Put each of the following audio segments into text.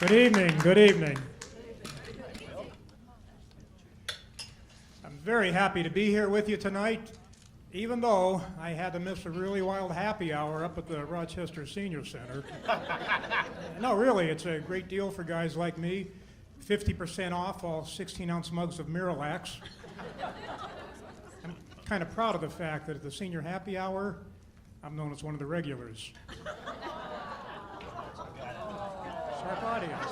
Good evening, good evening. I'm very happy to be here with you tonight, even though I had to miss a really wild happy hour up at the Rochester Senior Center. No, really, it's a great deal for guys like me. 50% off all 16-ounce mugs of Mihalic. I'm kind of proud of the fact that at the senior happy hour, I'm known as one of the regulars. Sharp audience.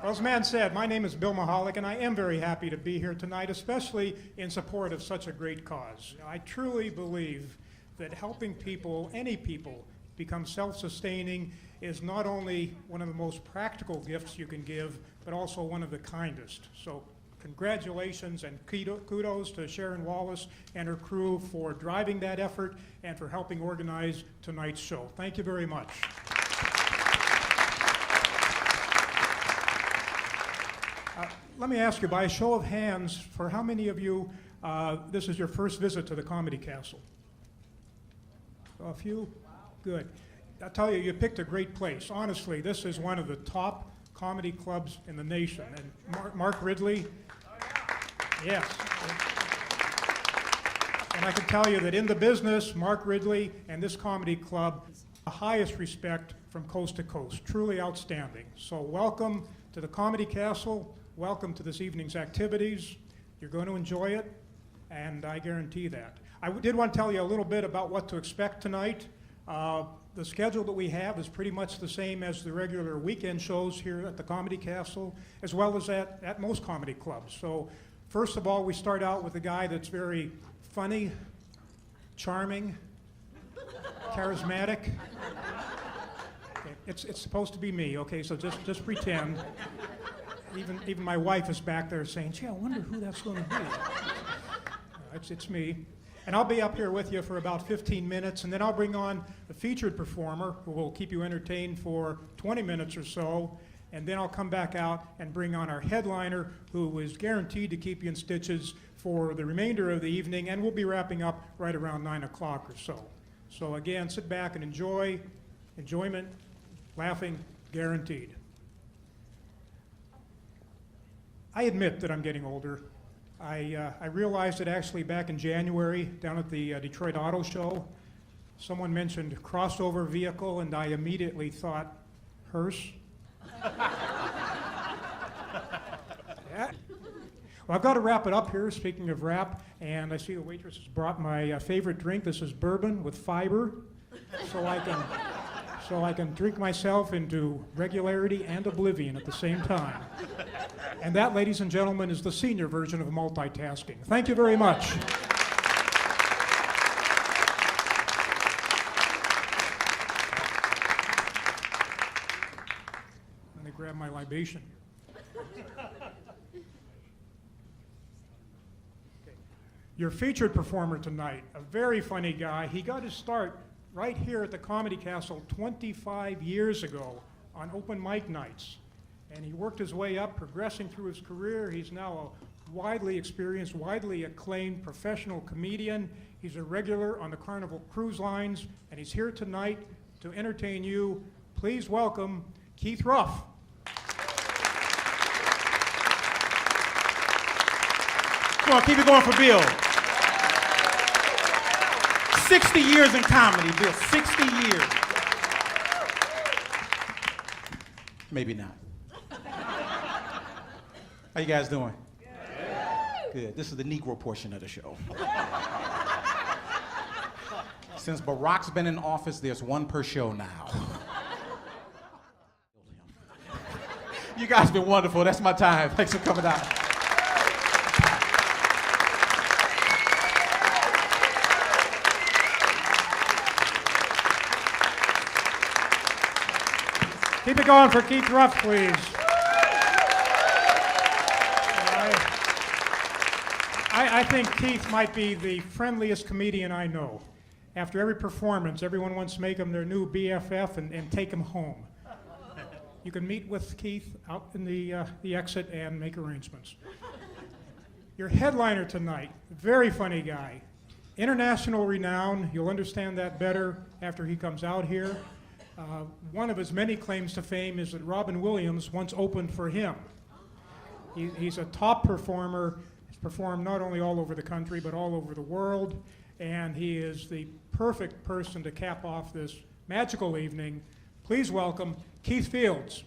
Well, as the man said, my name is Bill Mihalic, and I am very happy to be here tonight, especially in support of such a great cause. I truly believe that helping people, any people, become self-sustaining is not only one of the most practical gifts you can give, but also one of the kindest. So congratulations and kudos to Sharon Wallace and her crew for driving that effort and for helping organize tonight's show. Thank you very much. Let me ask you, by a show of hands, for how many of you this is your first visit to the Comedy Castle? A few? Good. I'll tell you, you picked a great place. Honestly, this is one of the top comedy clubs in the nation. And Mark Ridley, yes. And I can tell you that in the business, Mark Ridley and this comedy club, the highest respect from coast to coast. Truly outstanding. So welcome to the Comedy Castle. Welcome to this evening's activities. You're going to enjoy it, and I guarantee that. I did want to tell you a little bit about what to expect tonight. The schedule that we have is pretty much the same as the regular weekend shows here at the Comedy Castle, as well as at most comedy clubs. So first of all, we start out with a guy that's very funny, charming, charismatic. Okay, it's supposed to be me, okay, so just pretend. Even my wife is back there saying, gee, I wonder who that's going to be. It's me. And I'll be up here with you for about 15 minutes, and then I'll bring on the featured performer who will keep you entertained for 20 minutes or so, and then I'll come back out and bring on our headliner who is guaranteed to keep you in stitches for the remainder of the evening, and we'll be wrapping up right around 9 o'clock or so. So again, sit back and enjoy. Enjoyment, laughing, guaranteed. I admit that I'm getting older. I realized it actually back in January down at the Detroit Auto Show. Someone mentioned crossover vehicle, and I immediately thought, hearse? Yeah. Well, I've got to wrap it up here, speaking of wrap, and I see the waitress has brought my favorite drink. This is bourbon with fiber, so I can drink myself into regularity and oblivion at the same time. And that, ladies and gentlemen, is the senior version of multitasking. Thank you very much. Let me grab my libation. Okay. Your featured performer tonight, a very funny guy. He got his start right here at the Comedy Castle 25 years ago on open mic nights. And he worked his way up, progressing through his career. He's now a widely experienced, widely acclaimed professional comedian. He's a regular on the Carnival Cruise Lines, and he's here tonight to entertain you. Please welcome Keith Ruff. Come on, keep it going for Bill. 60 years in comedy, Bill, 60 years. Maybe not. How you guys doing? Good. This is the Negro portion of the show. Since Barack's been in office, there's one per show now. You guys have been wonderful. That's my time. Thanks for coming out. Keep it going for Keith Ruff, please. I think Keith might be the friendliest comedian I know. After every performance, everyone wants to make him their new BFF and take him home. You can meet with Keith out in the exit and make arrangements. Your headliner tonight, very funny guy. International renown, you'll understand that better after he comes out here. One of his many claims to fame is that Robin Williams once opened for him. He's a top performer. He's performed not only all over the country, but all over the world. And he is the perfect person to cap off this magical evening. Please welcome Keith Fields.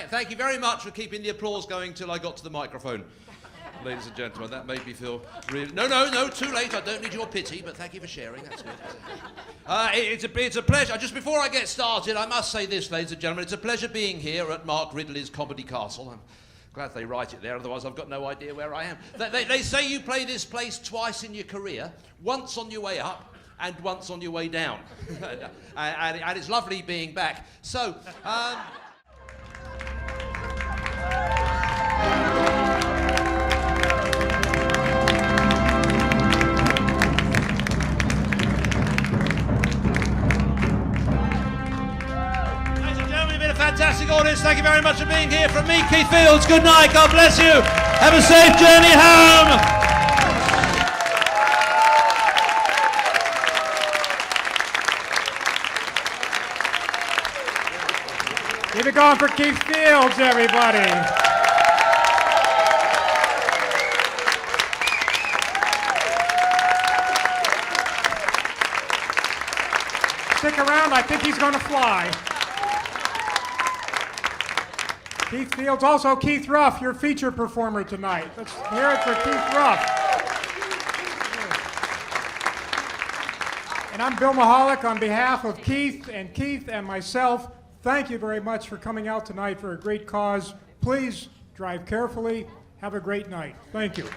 Thank you very much for keeping the applause going till I got to the microphone. Ladies and gentlemen, that made me feel really... No, too late. I don't need your pity, but thank you for sharing. That's good. It's a pleasure. Just before I get started, I must say this, ladies and gentlemen. It's a pleasure being here at Mark Ridley's Comedy Castle. I'm glad they write it there, otherwise I've got no idea where I am. They say you play this place twice in your career, once on your way up and once on your way down. and it's lovely being back. So... Fantastic audience, thank you very much for being here. From me, Keith Fields, good night, God bless you. Have a safe journey home. Keep it going for Keith Fields, everybody. Stick around, I think he's going to fly. Keith Fields, also Keith Ruff, your feature performer tonight. Let's hear it for Keith Ruff. And I'm Bill Mihalic on behalf of Keith and myself. Thank you very much for coming out tonight for a great cause. Please drive carefully. Have a great night. Thank you.